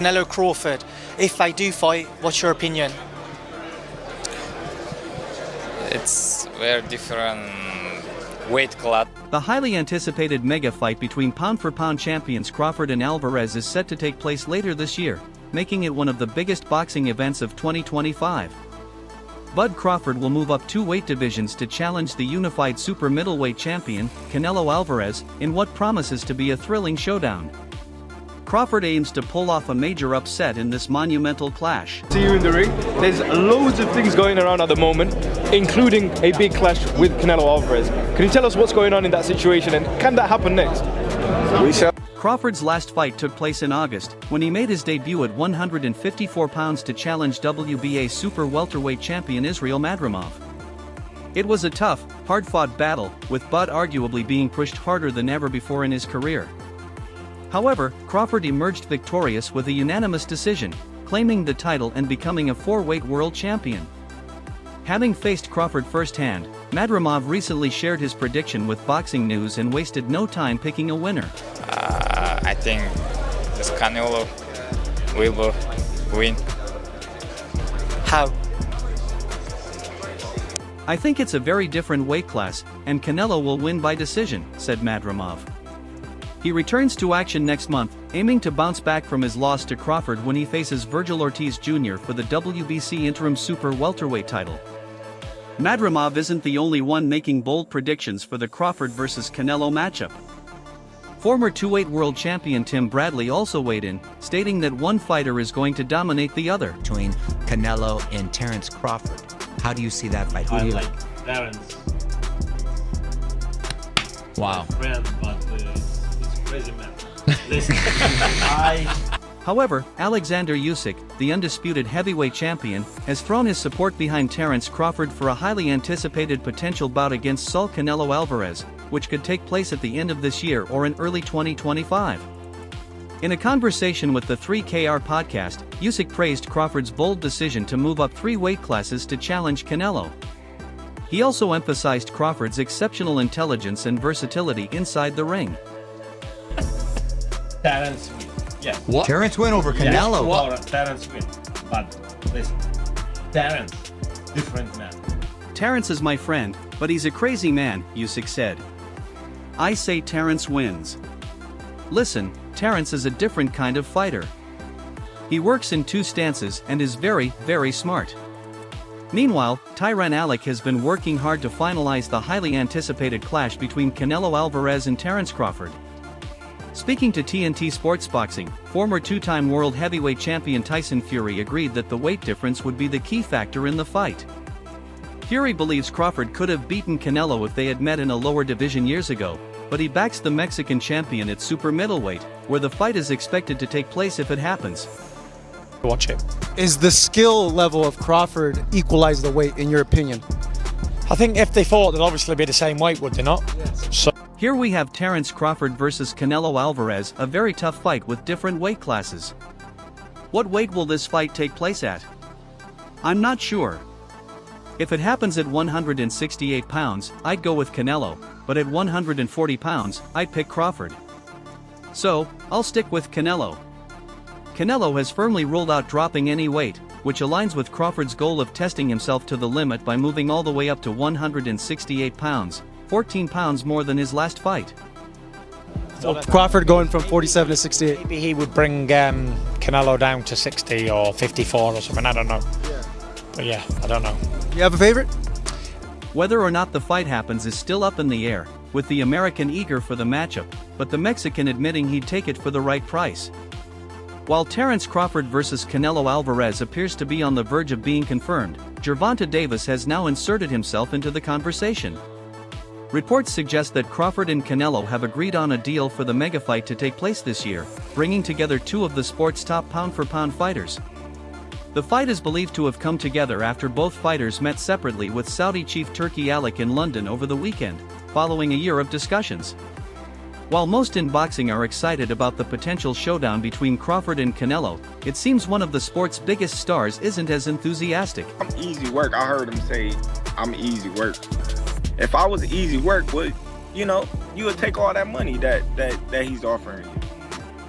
Canelo Crawford. If they do fight, what's your opinion? It's very different weight class. The highly anticipated mega fight between pound-for-pound champions Crawford and Alvarez is set to take place later this year, making it one of the biggest boxing events of 2025. Bud Crawford will move up 2 weight divisions to challenge the unified super middleweight champion, Canelo Alvarez, in what promises to be a thrilling showdown. Crawford aims to pull off a major upset in this monumental clash. See you in the ring. There's loads of things going around at the moment, including a big clash with Canelo Alvarez. Can you tell us what's going on in that situation, and can that happen next? We shall. Crawford's last fight took place in August, when he made his debut at 154 pounds to challenge WBA super welterweight champion Israil Madrimov. It was a tough, hard-fought battle, with Bud arguably being pushed harder than ever before in his career. However, Crawford emerged victorious with a unanimous decision, claiming the title and becoming a 4-weight world champion. Having faced Crawford firsthand, Madrimov recently shared his prediction with Boxing News and wasted no time picking a winner. I think this Canelo will win. How? I think it's a very different weight class, and Canelo will win by decision, said Madrimov. He returns to action next month, aiming to bounce back from his loss to Crawford when he faces Vergil Ortiz Jr. for the WBC interim super welterweight title. Madrimov isn't the only one making bold predictions for the Crawford vs. Canelo matchup. Former 2-weight world champion Tim Bradley also weighed in, stating that one fighter is going to dominate the other. Between Canelo and Terence Crawford. How do you see that fight? I like Terence. Wow. Friend, but he's crazy man. Listen, However, Alexander Usyk, the undisputed heavyweight champion, has thrown his support behind Terence Crawford for a highly anticipated potential bout against Saul Canelo Alvarez, which could take place at the end of this year or in early 2025. In a conversation with the 3KR podcast, Usyk praised Crawford's bold decision to move up 3 weight classes to challenge Canelo. He also emphasized Crawford's exceptional intelligence and versatility inside the ring. Terence win. Yes. What? Terence win over Canelo? Yes, Terence win. But listen, Terence, different man. Terence is my friend, but he's a crazy man, Usyk said. I say Terence wins. Listen, Terence is a different kind of fighter. He works in 2 stances and is very, very smart. Meanwhile, Tyron Alec has been working hard to finalize the highly anticipated clash between Canelo Alvarez and Terence Crawford. Speaking to TNT Sports Boxing, former 2-time world heavyweight champion Tyson Fury agreed that the weight difference would be the key factor in the fight. Fury believes Crawford could have beaten Canelo if they had met in a lower division years ago, but he backs the Mexican champion at super middleweight, where the fight is expected to take place if it happens. Watch it. Is the skill level of Crawford equalize the weight, in your opinion? I think if they fought, they'd obviously be the same weight, would they not? Yes. So Here we have Terence Crawford vs. Canelo Alvarez, a very tough fight with different weight classes. What weight will this fight take place at? I'm not sure. If it happens at 168 pounds, I'd go with Canelo, but at 140 pounds, I'd pick Crawford. So, I'll stick with Canelo. Canelo has firmly ruled out dropping any weight, which aligns with Crawford's goal of testing himself to the limit by moving all the way up to 168 pounds, 14 pounds more than his last fight. So Crawford going from 47 to 68. maybe he would bring Canelo down to 60 or 54 or something, I don't know. But yeah, I don't know. You have a favorite? Whether or not the fight happens is still up in the air, with the American eager for the matchup, but the Mexican admitting he'd take it for the right price. While Terence Crawford vs. Canelo Alvarez appears to be on the verge of being confirmed, Gervonta Davis has now inserted himself into the conversation. Reports suggest that Crawford and Canelo have agreed on a deal for the mega fight to take place this year, bringing together 2 of the sport's top pound-for-pound fighters. The fight is believed to have come together after both fighters met separately with Saudi chief Turki Al in London over the weekend, following a year of discussions. While most in boxing are excited about the potential showdown between Crawford and Canelo, it seems one of the sport's biggest stars isn't as enthusiastic. I'm easy work. I heard him say I'm easy work. If I was easy work, you would take all that money that he's offering you.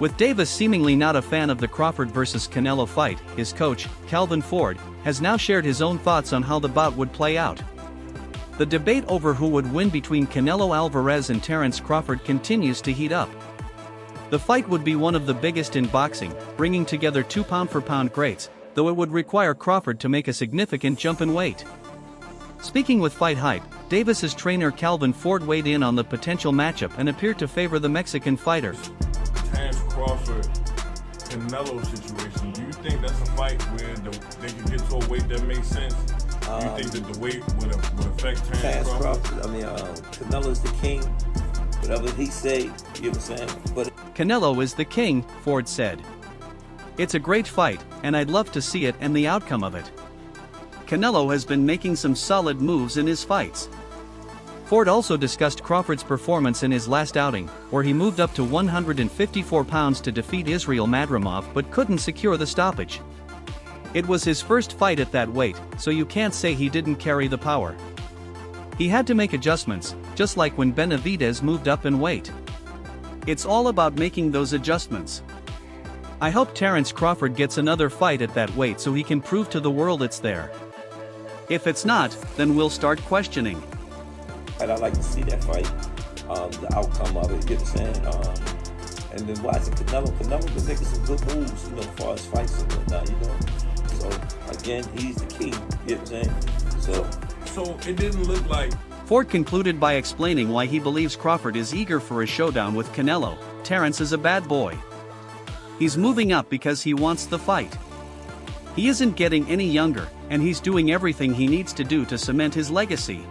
With Davis seemingly not a fan of the Crawford vs. Canelo fight, his coach, Calvin Ford, has now shared his own thoughts on how the bout would play out. The debate over who would win between Canelo Alvarez and Terence Crawford continues to heat up. The fight would be one of the biggest in boxing, bringing together two pound-for-pound greats, though it would require Crawford to make a significant jump in weight. Speaking with Fight Hype, Davis's trainer Calvin Ford weighed in on the potential matchup and appeared to favor the Mexican fighter. Terence Crawford, Canelo situation, do you think that's a fight where they can get to a weight that makes sense? Do you think that the weight would affect Terence Crawford? Canelo's the king. Whatever he say, you know what I'm saying? But Canelo is the king, Ford said. It's a great fight, and I'd love to see it and the outcome of it. Canelo has been making some solid moves in his fights. Ford also discussed Crawford's performance in his last outing, where he moved up to 154 pounds to defeat Israel Madrimov but couldn't secure the stoppage. It was his first fight at that weight, so you can't say he didn't carry the power. He had to make adjustments, just like when Benavidez moved up in weight. It's all about making those adjustments. I hope Terence Crawford gets another fight at that weight so he can prove to the world it's there. If it's not, then we'll start questioning. I'd like to see that fight, the outcome of it, you know what I'm saying? And then watching Canelo been making some good moves, you know, as far as fights and whatnot, you know. So, again, he's the king, you know what I'm saying? So it didn't look like... Ford concluded by explaining why he believes Crawford is eager for a showdown with Canelo. Terence is a bad boy. He's moving up because he wants the fight. He isn't getting any younger, and he's doing everything he needs to do to cement his legacy.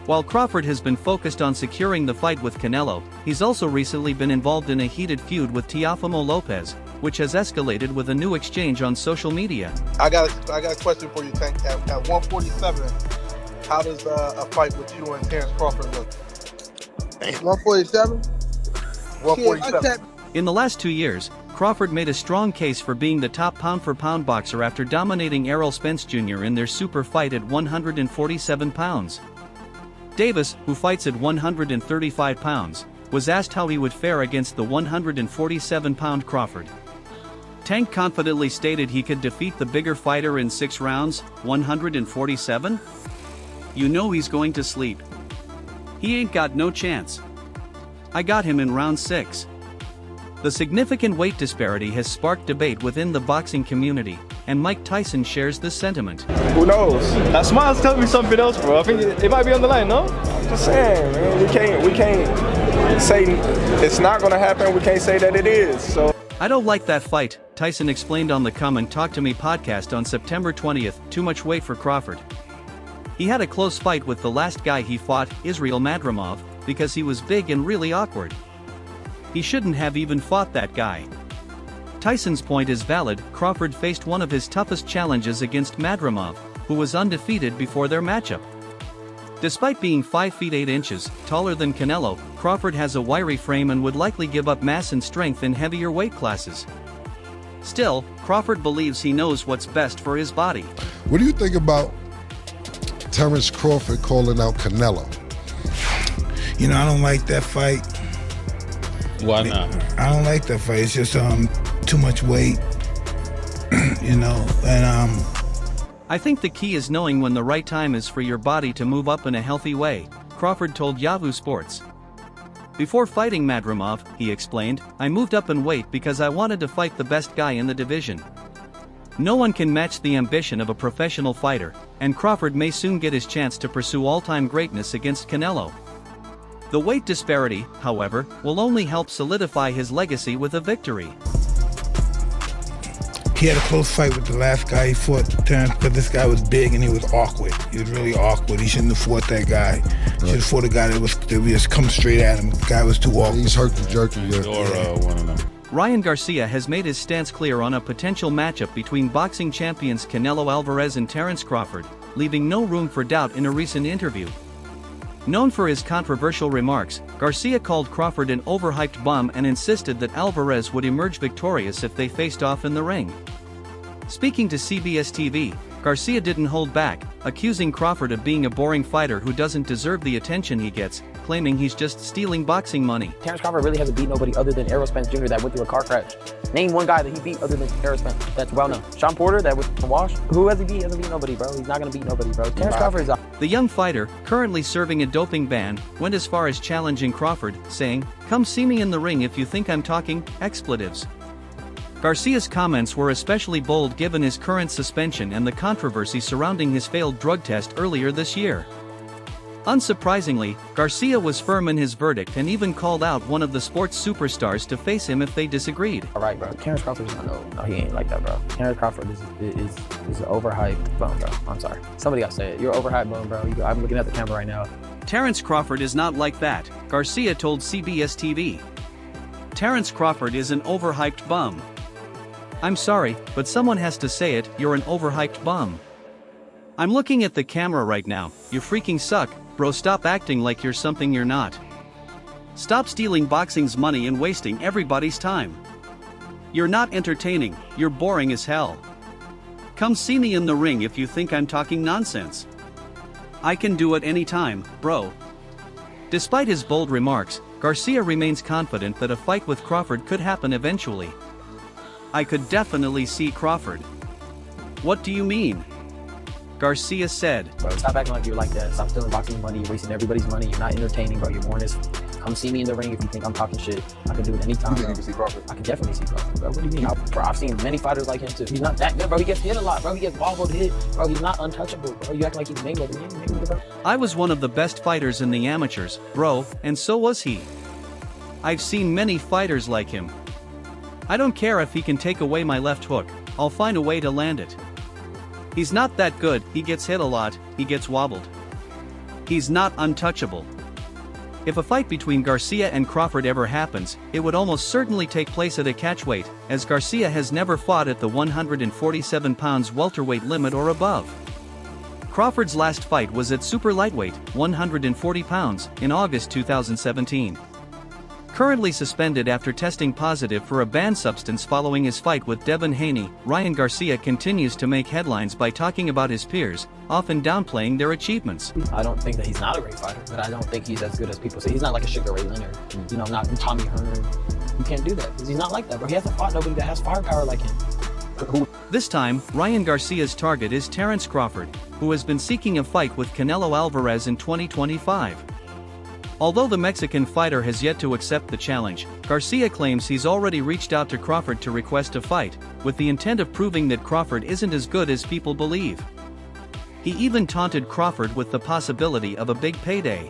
While Crawford has been focused on securing the fight with Canelo, he's also recently been involved in a heated feud with Teofimo Lopez, which has escalated with a new exchange on social media. I got a question for you, Tank. At 147, how does a fight with you and Terence Crawford look? 147? 147. In the last 2 years, Crawford made a strong case for being the top pound-for-pound boxer after dominating Errol Spence Jr. in their super fight at 147 pounds. Davis, who fights at 135 pounds, was asked how he would fare against the 147-pound Crawford. Tank confidently stated he could defeat the bigger fighter in 6 rounds, 147? You know he's going to sleep. He ain't got no chance. I got him in round 6. The significant weight disparity has sparked debate within the boxing community, and Mike Tyson shares this sentiment. Who knows? That smile's telling me something else, bro. I think it might be on the line, no? I'm just saying, man, we can't say it's not gonna happen. We can't say that it is. So I don't like that fight, Tyson explained on the Come and Talk to Me podcast on September 20th. Too much weight for Crawford. He had a close fight with the last guy he fought, Israel Madrimov, because he was big and really awkward. He shouldn't have even fought that guy. Tyson's point is valid. Crawford faced one of his toughest challenges against Madrimov, who was undefeated before their matchup. Despite being 5 feet 8 inches taller than Canelo, Crawford has a wiry frame and would likely give up mass and strength in heavier weight classes. Still, Crawford believes he knows what's best for his body. What do you think about Terence Crawford calling out Canelo? You know, I don't like that fight. Why not? I don't like that fight. It's just too much weight, you know, and I think the key is knowing when the right time is for your body to move up in a healthy way, Crawford told Yahoo Sports. Before fighting Madrimov, he explained, I moved up in weight because I wanted to fight the best guy in the division. No one can match the ambition of a professional fighter, and Crawford may soon get his chance to pursue all-time greatness against Canelo. The weight disparity, however, will only help solidify his legacy with a victory. He had a close fight with the last guy he fought, Terence, but this guy was big and he was awkward. He was really awkward. He shouldn't have fought that guy. He should have fought a guy that was just come straight at him. The guy was too awkward. He's herky-jerky. One of them. Ryan Garcia has made his stance clear on a potential matchup between boxing champions Canelo Alvarez and Terence Crawford, leaving no room for doubt in a recent interview. Known for his controversial remarks, Garcia called Crawford an overhyped bum and insisted that Alvarez would emerge victorious if they faced off in the ring. Speaking to CBS TV, Garcia didn't hold back, accusing Crawford of being a boring fighter who doesn't deserve the attention he gets, claiming he's just stealing boxing money. Terence Crawford really hasn't beat nobody other than Errol Spence Jr. that went through a car crash. Name one guy that he beat other than Errol Spence that's well known. Sean Porter that was from Wash. Who has he beat? He hasn't beat nobody, bro. He's not gonna beat nobody, bro. Terence Crawford is The young fighter, currently serving a doping ban, went as far as challenging Crawford, saying, "Come see me in the ring if you think I'm talking expletives." Garcia's comments were especially bold given his current suspension and the controversy surrounding his failed drug test earlier this year. Unsurprisingly, Garcia was firm in his verdict and even called out one of the sports superstars to face him if they disagreed. Alright, bro. Terence Crawford is no, he ain't like that, bro. Terence Crawford is an overhyped bum, bro. I'm sorry. Somebody gotta say it. You're an overhyped bum, bro. I'm looking at the camera right now. Terence Crawford is not like that, Garcia told CBS TV. Terence Crawford is an overhyped bum. I'm sorry, but someone has to say it, you're an overhyped bum. I'm looking at the camera right now, you freaking suck, bro. Stop acting like you're something you're not. Stop stealing boxing's money and wasting everybody's time. You're not entertaining, you're boring as hell. Come see me in the ring if you think I'm talking nonsense. I can do it anytime, bro. Despite his bold remarks, Garcia remains confident that a fight with Crawford could happen eventually. I could definitely see Crawford. What do you mean? Garcia said. Bro, stop acting like you're like that. Stop stealing boxing money. You're wasting everybody's money. You're not entertaining, bro. You're boring as. Come see me in the ring if you think I'm talking shit. I can do it anytime. You think you can see Crawford? I can definitely see Crawford, bro. What do you mean? Bro, I've seen many fighters like him too. He's not that good, bro. He gets hit a lot, bro. He gets wobbled, hit. Bro, he's not untouchable, bro. You act like he's Mayweather. He ain't Mayweather, bro. I was one of the best fighters in the amateurs, bro, and so was he. I've seen many fighters like him. I don't care if he can take away my left hook, I'll find a way to land it. He's not that good, he gets hit a lot, he gets wobbled. He's not untouchable. If a fight between Garcia and Crawford ever happens, it would almost certainly take place at a catchweight, as Garcia has never fought at the 147 pounds welterweight limit or above. Crawford's last fight was at super lightweight, 140 pounds, in August 2017. Currently suspended after testing positive for a banned substance following his fight with Devin Haney, Ryan Garcia continues to make headlines by talking about his peers, often downplaying their achievements. I don't think that he's not a great fighter, but I don't think he's as good as people say. He's not like a Sugar Ray Leonard, you know, not Tommy Hearn. You can't do that, because he's not like that, bro. He hasn't fought nobody that has firepower like him. This time, Ryan Garcia's target is Terence Crawford, who has been seeking a fight with Canelo Alvarez in 2025. Although the Mexican fighter has yet to accept the challenge, Garcia claims he's already reached out to Crawford to request a fight, with the intent of proving that Crawford isn't as good as people believe. He even taunted Crawford with the possibility of a big payday.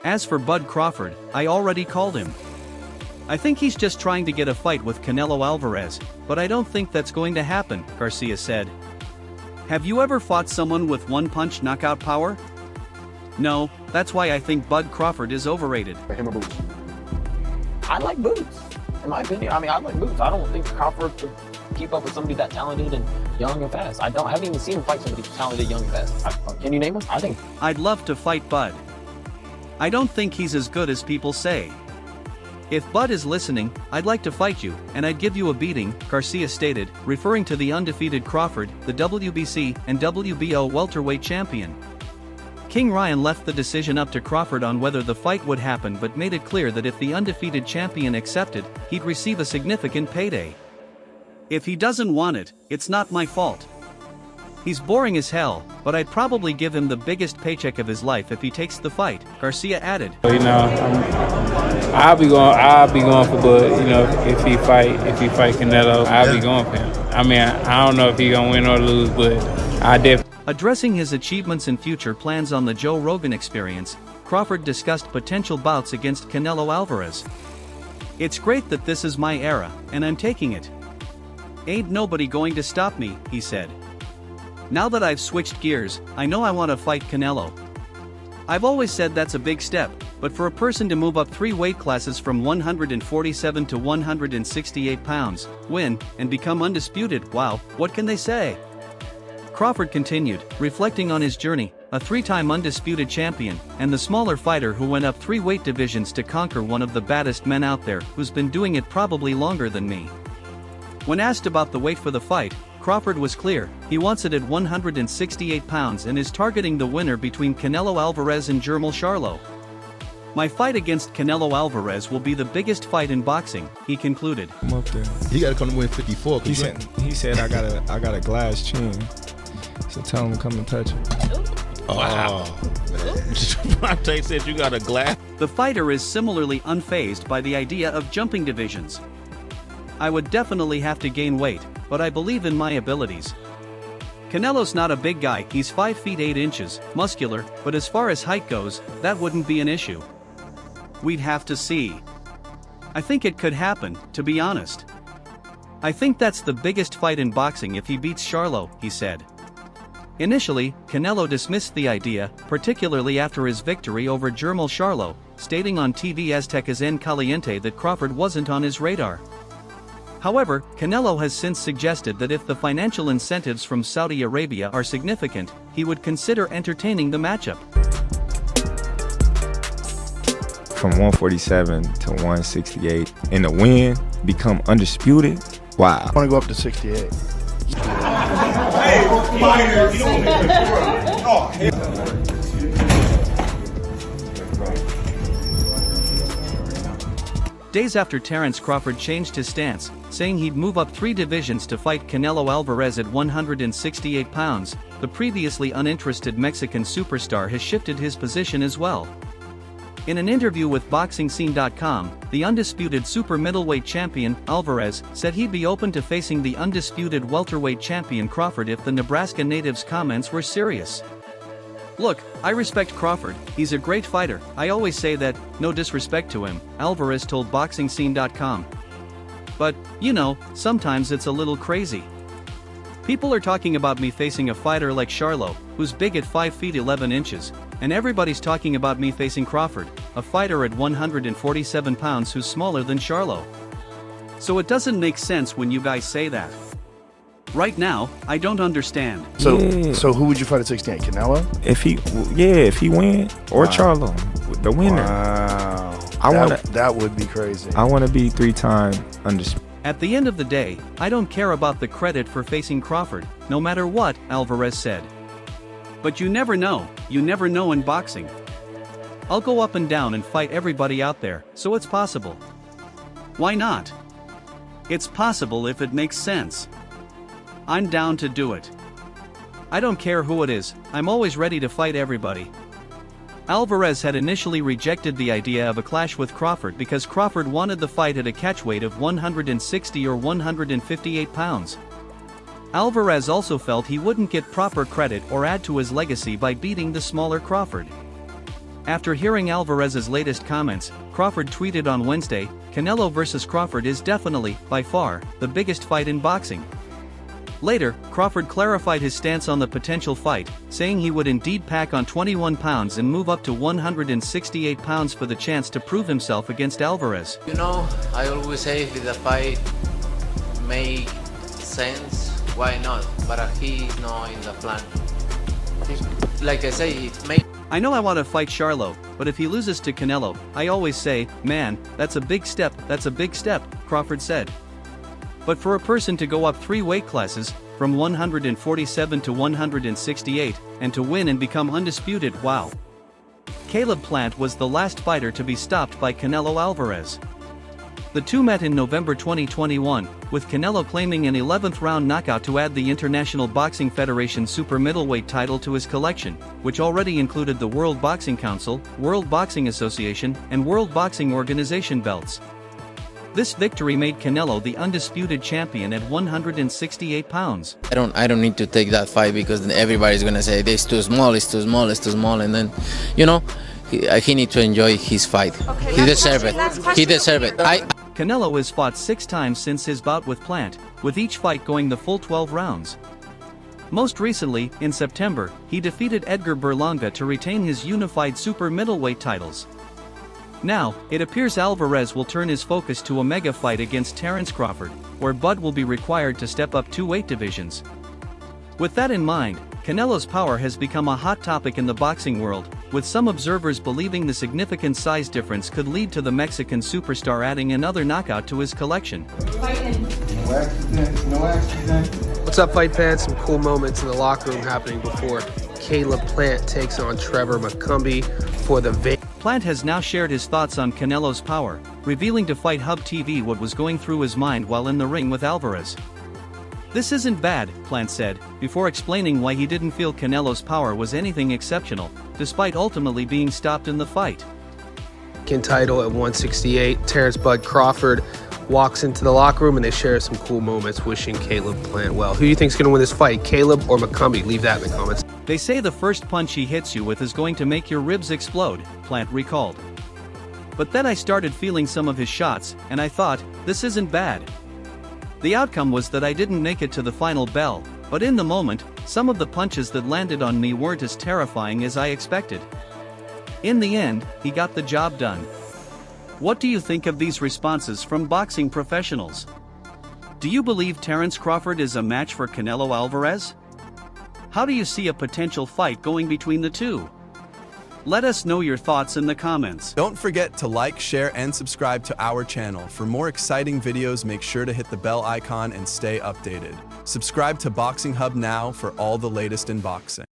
As for Bud Crawford, I already called him. I think he's just trying to get a fight with Canelo Alvarez, but I don't think that's going to happen, Garcia said. Have you ever fought someone with one-punch knockout power? No, that's why I think Bud Crawford is overrated. Him or Boots? I like Boots, in my opinion. I mean, I like Boots. I don't think Crawford could keep up with somebody that talented and young and fast. I haven't even seen him fight somebody talented, young and fast. Can you name him? I think. I'd love to fight Bud. I don't think he's as good as people say. If Bud is listening, I'd like to fight you, and I'd give you a beating, Garcia stated, referring to the undefeated Crawford, the WBC and WBO welterweight champion. King Ryan left the decision up to Crawford on whether the fight would happen, but made it clear that if the undefeated champion accepted, he'd receive a significant payday. If he doesn't want it, it's not my fault. He's boring as hell, but I'd probably give him the biggest paycheck of his life if he takes the fight, Garcia added. You know, I'll be going for Bud. You know, if he fight Canelo, I'll be going for him. I mean, I don't know if he's gonna win or lose, but I definitely. Addressing his achievements and future plans on the Joe Rogan Experience, Crawford discussed potential bouts against Canelo Alvarez. It's great that this is my era, and I'm taking it. Ain't nobody going to stop me, he said. Now that I've switched gears, I know I want to fight Canelo. I've always said that's a big step, but for a person to move up 3 weight classes from 147 to 168 pounds, win, and become undisputed, wow, what can they say? Crawford continued, reflecting on his journey, a 3-time undisputed champion, and the smaller fighter who went up 3 weight divisions to conquer one of the baddest men out there, who's been doing it probably longer than me. When asked about the weight for the fight, Crawford was clear, he wants it at 168 pounds and is targeting the winner between Canelo Alvarez and Gervonta Charlo. My fight against Canelo Alvarez will be the biggest fight in boxing, he concluded. I'm up there. He got to come to win 54. He said I got a glass chin. So tell him to come and touch it. Wow. Gervonta said you got a glass. The fighter is similarly unfazed by the idea of jumping divisions. I would definitely have to gain weight, but I believe in my abilities. Canelo's not a big guy, he's 5 feet 8 inches, muscular, but as far as height goes, that wouldn't be an issue. We'd have to see. I think it could happen, to be honest. I think that's the biggest fight in boxing if he beats Charlo, he said. Initially, Canelo dismissed the idea, particularly after his victory over Gervonta Charlo, stating on TV Aztecas en Caliente that Crawford wasn't on his radar. However, Canelo has since suggested that if the financial incentives from Saudi Arabia are significant, he would consider entertaining the matchup. From 147 to 168, and the win, become undisputed. Wow. I want to go up to 68. Days after Terence Crawford changed his stance, saying he'd move up 3 divisions to fight Canelo Alvarez at 168 pounds, the previously uninterested Mexican superstar has shifted his position as well. In an interview with BoxingScene.com, the undisputed super middleweight champion, Alvarez, said he'd be open to facing the undisputed welterweight champion Crawford if the Nebraska native's comments were serious. Look, I respect Crawford, he's a great fighter, I always say that, no disrespect to him, Alvarez told BoxingScene.com. But, you know, sometimes it's a little crazy. People are talking about me facing a fighter like Charlo, who's big at 5 feet 11 inches, and everybody's talking about me facing Crawford, a fighter at 147 pounds who's smaller than Charlo. So it doesn't make sense when you guys say that. Right now, I don't understand. So who would you fight at 68? Canelo? If he win, or Charlo, the winner. Wow. That would be crazy. I want to be 3-time undisputed. At the end of the day, I don't care about the credit for facing Crawford, no matter what, Alvarez said. But you never know in boxing. I'll go up and down and fight everybody out there, so it's possible. Why not? It's possible if it makes sense. I'm down to do it. I don't care who it is, I'm always ready to fight everybody. Alvarez had initially rejected the idea of a clash with Crawford because Crawford wanted the fight at a catchweight of 160 or 158 pounds. Alvarez also felt he wouldn't get proper credit or add to his legacy by beating the smaller Crawford. After hearing Alvarez's latest comments, Crawford tweeted on Wednesday, "Canelo vs. Crawford is definitely, by far, the biggest fight in boxing." Later, Crawford clarified his stance on the potential fight, saying he would indeed pack on 21 pounds and move up to 168 pounds for the chance to prove himself against Alvarez. You know, I always say if the fight makes sense, why not? But he's not in the plan. Like I say, it may. I know I want to fight Charlo, but if he loses to Canelo, I always say, man, that's a big step, Crawford said. But for a person to go up 3 weight classes, from 147 to 168, and to win and become undisputed, wow. Caleb Plant was the last fighter to be stopped by Canelo Alvarez. The two met in November 2021, with Canelo claiming an 11th round knockout to add the International Boxing Federation super middleweight title to his collection, which already included the World Boxing Council, World Boxing Association, and World Boxing Organization belts. This victory made Canelo the undisputed champion at 168 pounds. I don't need to take that fight because everybody's gonna say it's too small, and then, you know, he needs to enjoy his fight. Okay, he deserves it. He deserves it. Canelo has fought 6 times since his bout with Plant, with each fight going the full 12 rounds. Most recently, in September, he defeated Edgar Berlanga to retain his unified super middleweight titles. Now, it appears Alvarez will turn his focus to a mega fight against Terence Crawford, where Bud will be required to step up 2 weight divisions. With that in mind, Canelo's power has become a hot topic in the boxing world, with some observers believing the significant size difference could lead to the Mexican superstar adding another knockout to his collection. No accident, no accident. What's up, fight fans? Some cool moments in the locker room happening before Caleb Plant takes on Trevor McCumbee for the Plant has now shared his thoughts on Canelo's power, revealing to Fight Hub TV what was going through his mind while in the ring with Alvarez. "This isn't bad," Plant said, before explaining why he didn't feel Canelo's power was anything exceptional, despite ultimately being stopped in the fight. Title at 168, Terence Bud Crawford walks into the locker room and they share some cool moments wishing Caleb Plant well. Who do you think's going to win this fight, Caleb or McCumbee? Leave that in the comments. "They say the first punch he hits you with is going to make your ribs explode," Plant recalled. "But then I started feeling some of his shots, and I thought, this isn't bad. The outcome was that I didn't make it to the final bell, but in the moment, some of the punches that landed on me weren't as terrifying as I expected. In the end, he got the job done." What do you think of these responses from boxing professionals? Do you believe Terence Crawford is a match for Canelo Alvarez? How do you see a potential fight going between the two? Let us know your thoughts in the comments. Don't forget to like, share, and subscribe to our channel. For more exciting videos, make sure to hit the bell icon and stay updated. Subscribe to Boxing Hub now for all the latest in boxing.